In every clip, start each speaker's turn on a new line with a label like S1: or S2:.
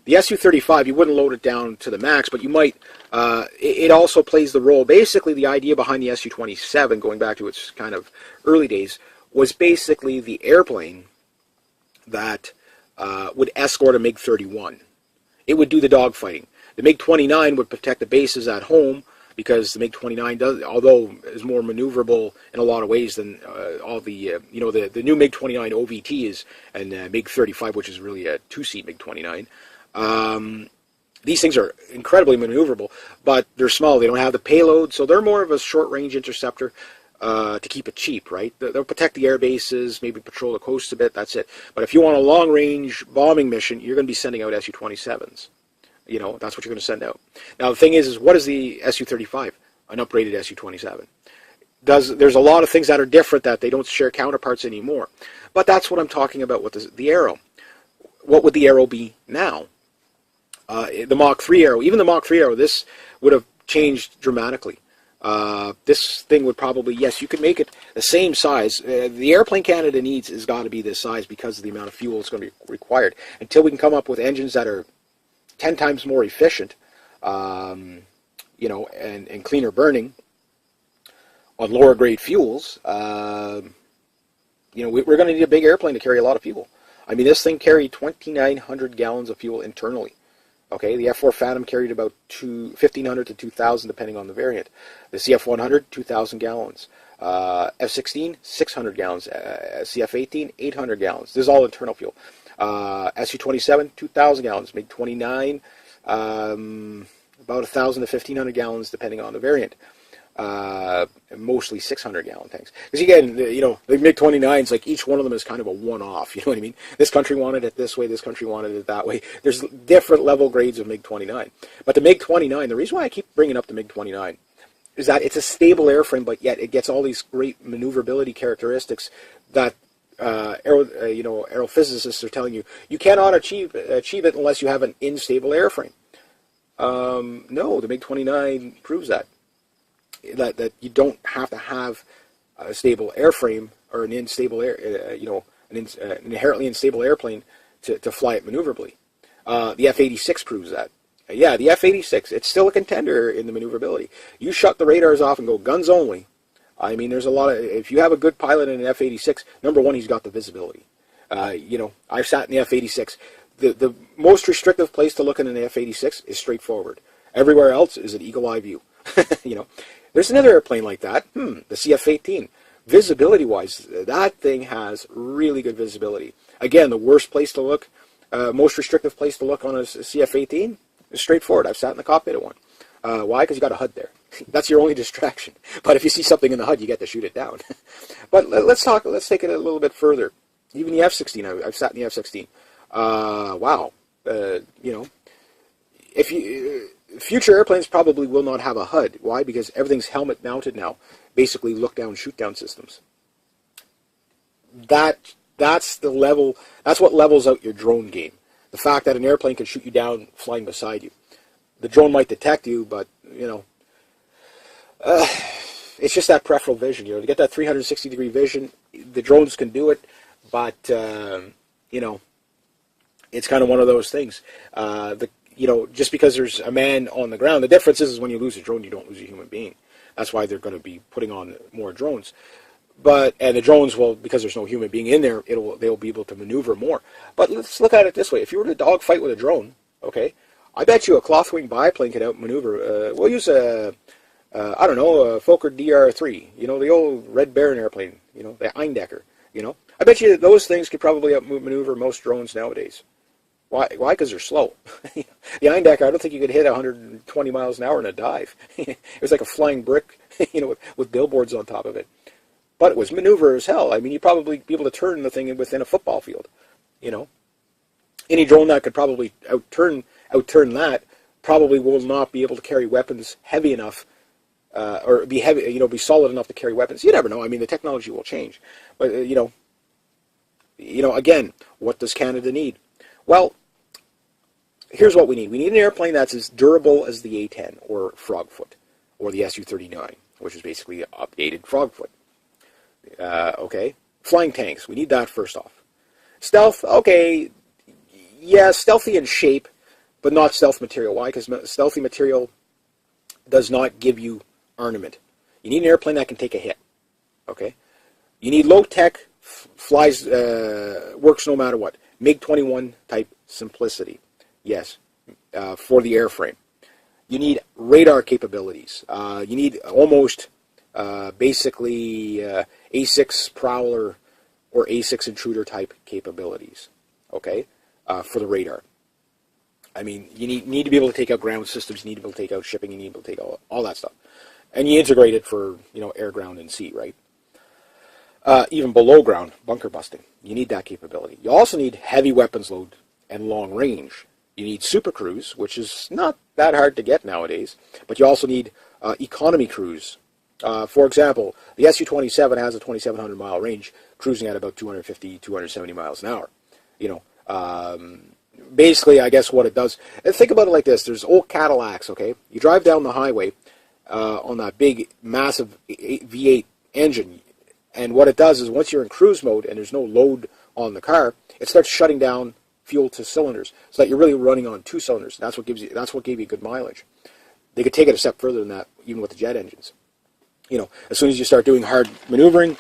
S1: The Su-35, you wouldn't load it down to the max, but you might. It also plays the role. Basically, the idea behind the Su-27, going back to its kind of early days, was basically the airplane that would escort a MiG-31. It would do the dogfighting. The MiG-29 would protect the bases at home, because the MiG-29 does, although is more maneuverable in a lot of ways than all the the new MiG-29 OVTs and MiG-35, which is really a two-seat MiG-29. These things are incredibly maneuverable, but they're small. They don't have the payload, so they're more of a short-range interceptor to keep it cheap, right? They'll protect the air bases, maybe patrol the coast a bit, that's it. But if you want a long-range bombing mission, you're going to be sending out Su-27s. That's what you're going to send out. Now, the thing is what is the Su-35? An upgraded Su-27. There's a lot of things that are different that they don't share counterparts anymore. But that's what I'm talking about with the Arrow. What would the Arrow be now? The Mach 3 Arrow, even the Mach 3 Arrow, this would have changed dramatically. This thing would probably, yes, you could make it the same size. The airplane Canada needs has got to be this size because of the amount of fuel that's going to be required. Until we can come up with engines that are 10 times more efficient, and cleaner burning on lower grade fuels, we're going to need a big airplane to carry a lot of fuel. I mean, this thing carried 2,900 gallons of fuel internally. Okay, the F4 Phantom carried about 1,500 to 2,000 depending on the variant. The CF100, 2,000 gallons. F16, 600 gallons. CF18, 800 gallons. This is all internal fuel. Su-27, 2,000 gallons. MiG-29, about 1,000 to 1,500 gallons depending on the variant. Mostly 600-gallon tanks. Because again, the MiG-29s, like each one of them is kind of a one-off. You know what I mean? This country wanted it this way. This country wanted it that way. There's different level grades of MiG-29. But the MiG-29, the reason why I keep bringing up the MiG-29 is that it's a stable airframe, but yet it gets all these great maneuverability characteristics that aerophysicists are telling you cannot achieve it unless you have an unstable airframe. No, the MiG-29 proves that you don't have to have a stable airframe or an unstable an inherently unstable airplane to fly it maneuverably. The F-86 proves that. Yeah, the F-86, it's still a contender in the maneuverability. You shut the radars off and go guns only. I mean, there's a lot of, if you have a good pilot in an F-86, number one, he's got the visibility. I've sat in the F-86. The most restrictive place to look in an F-86 is straight forward. Everywhere else is an eagle-eye view. There's another airplane like that, the CF-18. Visibility-wise, that thing has really good visibility. Again, the worst place to look, most restrictive place to look on a CF-18 is straight forward. I've sat in the cockpit of one. Why? Because you got a HUD there. That's your only distraction. But if you see something in the HUD, you get to shoot it down. But let's take it a little bit further. Even the F-16, I've sat in the F-16. Wow. Future airplanes probably will not have a HUD. Why? Because everything's helmet mounted now. Basically, look down, shoot down systems. That's the level. That's what levels out your drone game. The fact that an airplane can shoot you down flying beside you. The drone might detect you, but it's just that peripheral vision. To get that 360-degree vision, the drones can do it, but it's kind of one of those things. Just because there's a man on the ground, the difference is when you lose a drone, you don't lose a human being. That's why they're going to be putting on more drones. And the drones will, because there's no human being in there, they'll be able to maneuver more. But let's look at it this way: if you were to dogfight with a drone, okay, I bet you a cloth-wing biplane could outmaneuver. We'll use a Fokker DR3, the old Red Baron airplane, the Eindecker, I bet you those things could probably outmaneuver most drones nowadays. Why? Because they're slow. The Eindecker, I don't think you could hit 120 miles an hour in a dive. It was like a flying brick, with billboards on top of it. But it was maneuver as hell. I mean, you'd probably be able to turn the thing within a football field, Any drone that could probably outturn that probably will not be able to carry weapons heavy enough, or be heavy, be solid enough to carry weapons. You never know. I mean, the technology will change. But, again, what does Canada need? Well, here's what we need. We need an airplane that's as durable as the A-10 or Frogfoot or the Su-39, which is basically an updated Frogfoot. Okay. Flying tanks. We need that first off. Stealth. Okay. Yeah, stealthy in shape. but not stealth material. Why? Because stealthy material does not give you armament. You need an airplane that can take a hit. Okay? You need low-tech, flies, works no matter what. MiG-21 type simplicity. Yes, for the airframe. You need radar capabilities. You need almost basically A6 Prowler or A6 Intruder type capabilities. Okay? For the radar. I mean, you need to be able to take out ground systems, you need to be able to take out shipping, you need to be able to take out all that stuff. And you integrate it for, air, ground, and sea, right? Even below ground, bunker busting. You need that capability. You also need heavy weapons load and long range. You need super cruise, which is not that hard to get nowadays, but you also need economy cruise. For example, the Su-27 has a 2,700 mile range, cruising at about 250, 270 miles an hour. Basically, I guess what it does, and think about it like this, there's old Cadillacs, okay? You drive down the highway on that big, massive V8 engine, and what it does is once you're in cruise mode and there's no load on the car, it starts shutting down fuel to cylinders, so that you're really running on 2 cylinders. That's what gave you good mileage. They could take it a step further than that, even with the jet engines. As soon as you start doing hard maneuvering,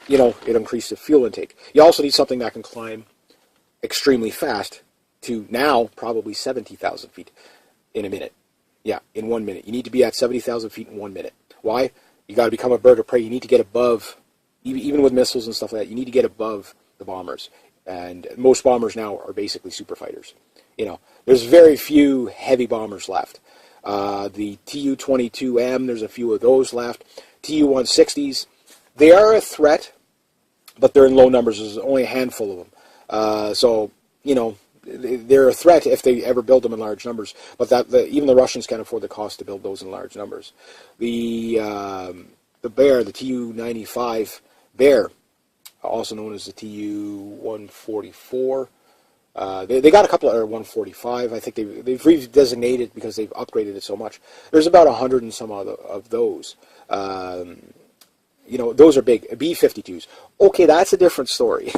S1: it increases the fuel intake. You also need something that can climb extremely fast to now probably 70,000 feet in a minute. Yeah, in 1 minute. You need to be at 70,000 feet in 1 minute. Why? You got to become a bird of prey. You need to get above, even with missiles and stuff like that, you need to get above the bombers. And most bombers now are basically super fighters. There's very few heavy bombers left. The Tu-22M, there's a few of those left. Tu-160s, they are a threat, but they're in low numbers. There's only a handful of them. So, they're a threat if they ever build them in large numbers. But even the Russians can't afford the cost to build those in large numbers. The Bear, the Tu-95 Bear, also known as the Tu-144. They got a couple of 145. I think they've redesignated because they've upgraded it so much. There's about 100 and some of those. Those are big. B-52s. Okay, that's a different story.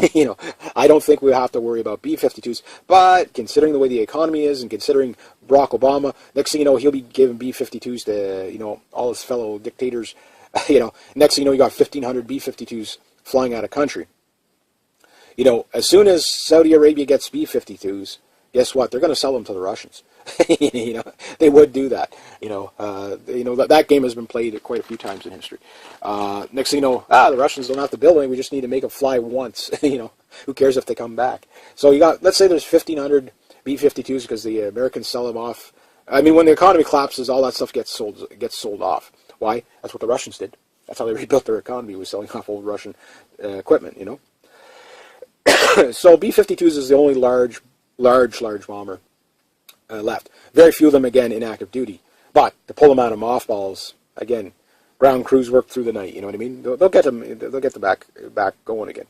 S1: I don't think we'll have to worry about B-52s, but considering the way the economy is and considering Barack Obama, next thing you know, he'll be giving B-52s to, all his fellow dictators. Next thing you know, you got 1,500 B-52s flying out of country. As soon as Saudi Arabia gets B-52s, guess what? They're going to sell them to the Russians. They would do that. That game has been played quite a few times in history. Next thing you know, the Russians don't have to build any. We just need to make them fly once. Who cares if they come back? So let's say there's 1,500 B-52s because the Americans sell them off. I mean, when the economy collapses, all that stuff gets sold off. Why? That's what the Russians did. That's how they rebuilt their economy, was selling off old Russian equipment. So B-52s is the only large bomber left. Very few of them, again, in active duty. But to pull them out of mothballs, again, ground crews work through the night. You know what I mean? They'll get them. They'll get them back going again.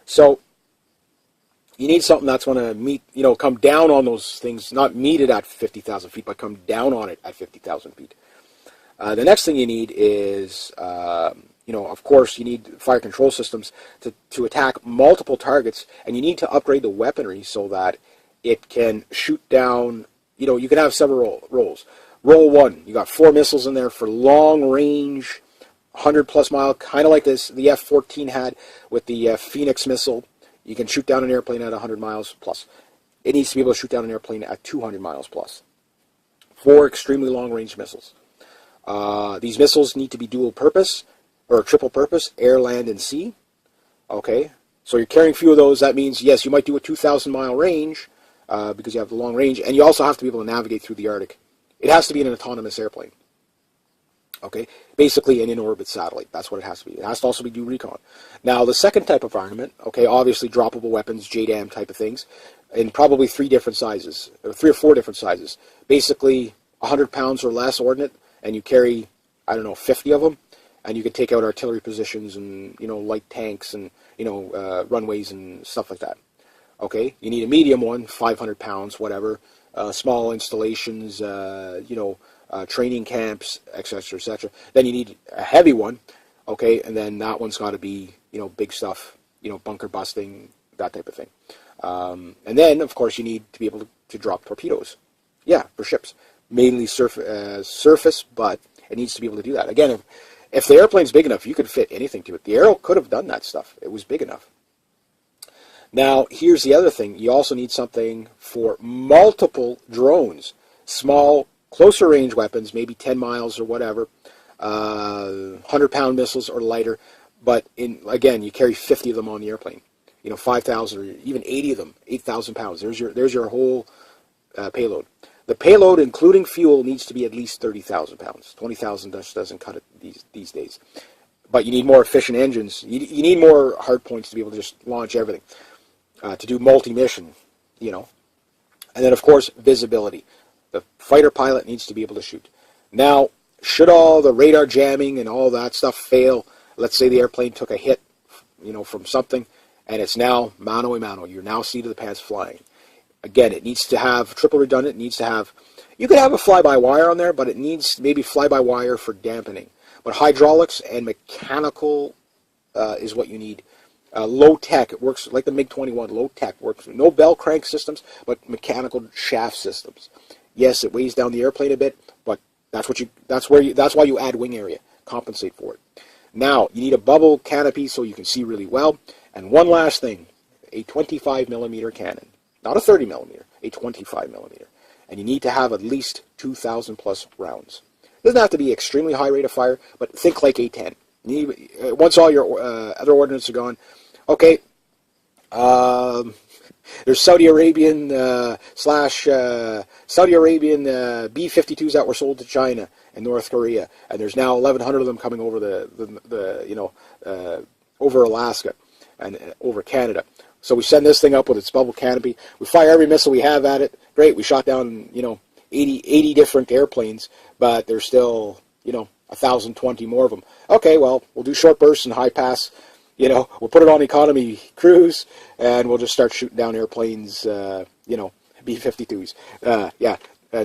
S1: So you need something that's going to meet. Come down on those things, not meet it at 50,000 feet, but come down on it at 50,000 feet. The next thing you need is, of course, you need fire control systems to attack multiple targets, and you need to upgrade the weaponry so that it can shoot down. You can have several roles. Role 1, you got 4 missiles in there for long range, 100-plus mile, kind of like the F-14 had with the Phoenix missile. You can shoot down an airplane at 100 miles plus. It needs to be able to shoot down an airplane at 200 miles plus. 4 extremely long-range missiles. These missiles need to be dual purpose, or triple purpose, air, land, and sea. Okay, so you're carrying a few of those. That means, yes, you might do a 2,000-mile range because you have the long range, and you also have to be able to navigate through the Arctic. It has to be an autonomous airplane. Okay, basically an in-orbit satellite. That's what it has to be. It has to also do recon. Now, the second type of armament, okay, obviously droppable weapons, JDAM type of things, in probably 3 different sizes, or 3 or 4 different sizes. Basically, 100 pounds or less ordnate, and you carry, 50 of them, and you can take out artillery positions and, light tanks and, runways and stuff like that. Okay, you need a medium one, 500 pounds, whatever, small installations, training camps, etc., etc. Then you need a heavy one, okay, and then that one's got to be, big stuff, bunker busting, that type of thing. And then, of course, you need to be able to drop torpedoes, Yeah, for ships. Mainly surface, but it needs to be able to do that. Again, if the airplane's big enough, you could fit anything to it. The Arrow could have done that stuff. It was big enough. Now, here's the other thing. You also need something for multiple drones. Small, closer range weapons, maybe 10 miles or whatever, 100-pound missiles or lighter. But, again, you carry 50 of them on the airplane. 5,000 or even 80 of them, 8,000 pounds. There's your whole payload. The payload, including fuel, needs to be at least 30,000 pounds. 20,000 doesn't cut it these days. But you need more efficient engines. You need more hard points to be able to just launch everything. To do multi-mission, And then, of course, visibility. The fighter pilot needs to be able to shoot. Now, should all the radar jamming and all that stuff fail, let's say the airplane took a hit, from something, and it's now mano a mano. You're now seat of the pants flying. Again, it needs to have triple redundant. It needs to have, you could have a fly-by-wire on there, but it needs maybe fly-by-wire for dampening. But hydraulics and mechanical is what you need. Low tech, it works like the MiG-21. Low tech works. No bell crank systems, but mechanical shaft systems. Yes, it weighs down the airplane a bit, but that's why you add wing area. Compensate for it. Now, you need a bubble canopy so you can see really well. And one last thing, a 25 millimeter cannon. Not a 30 millimeter, a 25 millimeter. And you need to have at least 2,000 plus rounds. It doesn't have to be extremely high rate of fire, but think like A-10. Once all your other ordnance are gone, okay, there's Saudi Arabian B-52s that were sold to China and North Korea, and there's now 1,100 of them coming over over Alaska and over Canada. So we send this thing up with its bubble canopy. We fire every missile we have at it. Great, we shot down 80 different airplanes, but there's still 1,020 more of them. Okay, well, we'll do short bursts and high pass. We'll put it on economy cruise, and we'll just start shooting down airplanes, B-52s.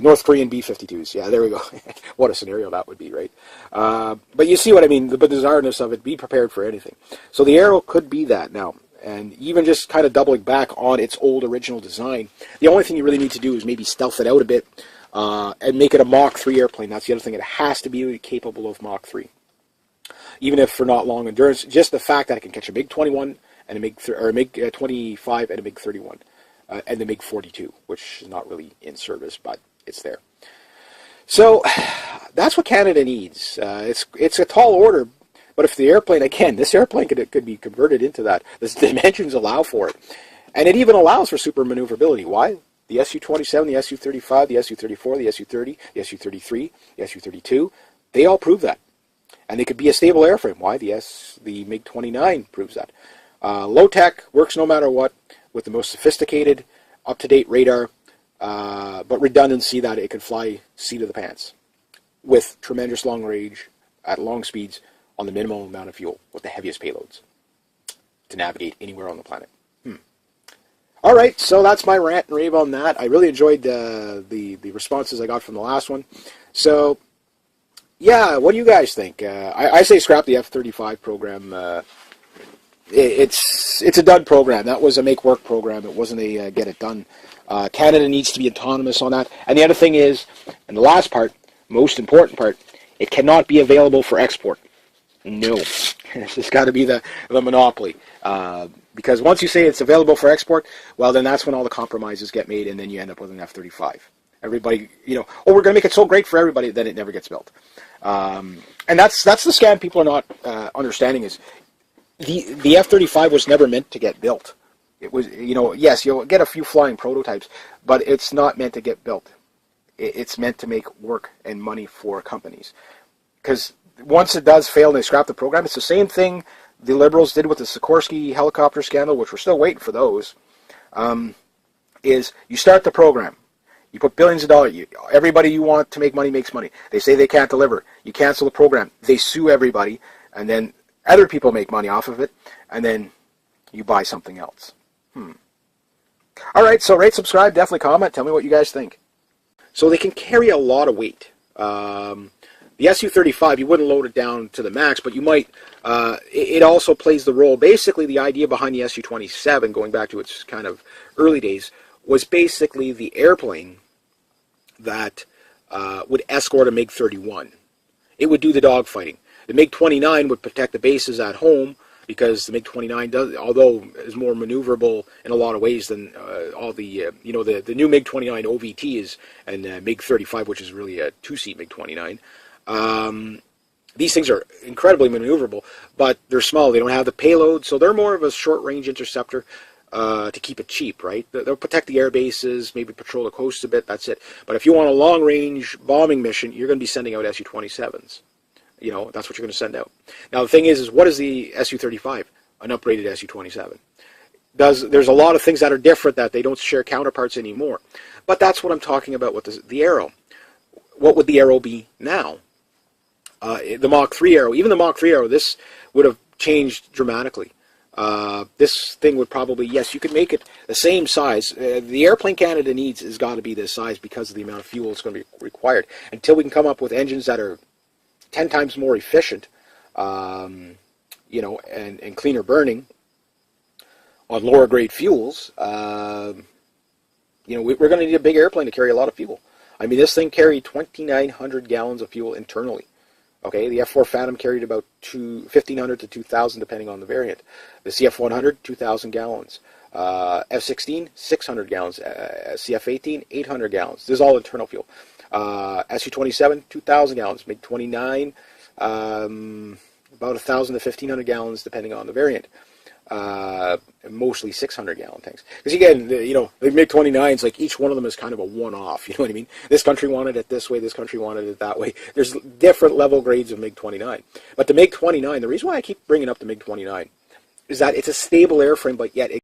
S1: North Korean B-52s. Yeah, there we go. What a scenario that would be, right? But you see what I mean, the bizarreness of it. Be prepared for anything. So the Arrow could be that now. And even just kind of doubling back on its old original design, the only thing you really need to do is maybe stealth it out a bit and make it a Mach 3 airplane. That's the other thing. It has to be capable of Mach 3. Even if for not long endurance, just the fact that it can catch a MiG-21 and a MiG-25 and a MiG-31 and the MiG-42, which is not really in service, but it's there. So that's what Canada needs. It's a tall order, but if the airplane, again, this airplane could be converted into that. The dimensions allow for it. And it even allows for super maneuverability. Why? The Su-27, the Su-35, the Su-34, the Su-30, the Su-33, the Su-32, they all prove that. And they could be a stable airframe. Why? The MiG-29 proves that. Low tech, works no matter what, with the most sophisticated, up-to-date radar, but redundancy that it can fly seat of the pants with tremendous long range at long speeds on the minimum amount of fuel with the heaviest payloads to navigate anywhere on the planet. All right, so that's my rant and rave on that. I really enjoyed the responses I got from the last one. So, yeah, what do you guys think? I say scrap the F-35 program. It's a done program. That was a make-work program. It wasn't a get-it-done. Canada needs to be autonomous on that. And the other thing is, and the last part, most important part, it cannot be available for export. No. It's just got to be the monopoly. Because once you say it's available for export, well, then that's when all the compromises get made, and then you end up with an F-35. Everybody, we're going to make it so great for everybody, then it never gets built. And that's the scam people are not understanding is the F-35 was never meant to get built. It was, yes, you'll get a few flying prototypes, but it's not meant to get built. It's meant to make work and money for companies. Because once it does fail and they scrap the program, it's the same thing the Liberals did with the Sikorsky helicopter scandal, which we're still waiting for those, is you start the program. You put billions of dollars. Everybody you want to make money makes money. They say they can't deliver. You cancel the program. They sue everybody, and then other people make money off of it, and then you buy something else. All right, so rate, subscribe, definitely comment. Tell me what you guys think. So they can carry a lot of weight. The Su-35, you wouldn't load it down to the max, but you might. It also plays the role. Basically, the idea behind the Su-27, going back to its kind of early days, was basically the airplane that would escort a MiG-31. It would do the dogfighting. The MiG-29 would protect the bases at home, because the MiG-29 does, although is more maneuverable in a lot of ways than all the the new MiG-29 OVTs and MiG-35, which is really a two-seat MiG-29. These things are incredibly maneuverable, but they're small. They don't have the payload, so they're more of a short-range interceptor to keep it cheap, right? They'll protect the air bases, maybe patrol the coast a bit, that's it. But if you want a long-range bombing mission, you're going to be sending out Su-27s. That's what you're going to send out. Now, the thing is what is the Su-35? An upgraded Su-27. There's a lot of things that are different that they don't share counterparts anymore. But that's what I'm talking about with the Arrow. What would the Arrow be now? The Mach 3 Arrow, even the Mach 3 Arrow, this would have changed dramatically. This thing would probably, yes, you could make it the same size. The airplane Canada needs has got to be this size because of the amount of fuel that's going to be required. Until we can come up with engines that are 10 times more efficient, and cleaner burning on lower grade fuels, we're going to need a big airplane to carry a lot of fuel. I mean, this thing carried 2,900 gallons of fuel internally. Okay, the F4 Phantom carried about 1,500 to 2,000 depending on the variant. The CF100, 2,000 gallons. F16, 600 gallons. CF18, 800 gallons. This is all internal fuel. Su-27, 2,000 gallons. MiG-29, about 1,000 to 1,500 gallons depending on the variant. Mostly 600-gallon tanks. Because again, the MiG-29s, like each one of them is kind of a one-off. You know what I mean? This country wanted it this way. This country wanted it that way. There's different level grades of MiG-29. But the MiG-29, the reason why I keep bringing up the MiG-29 is that it's a stable airframe, but yet it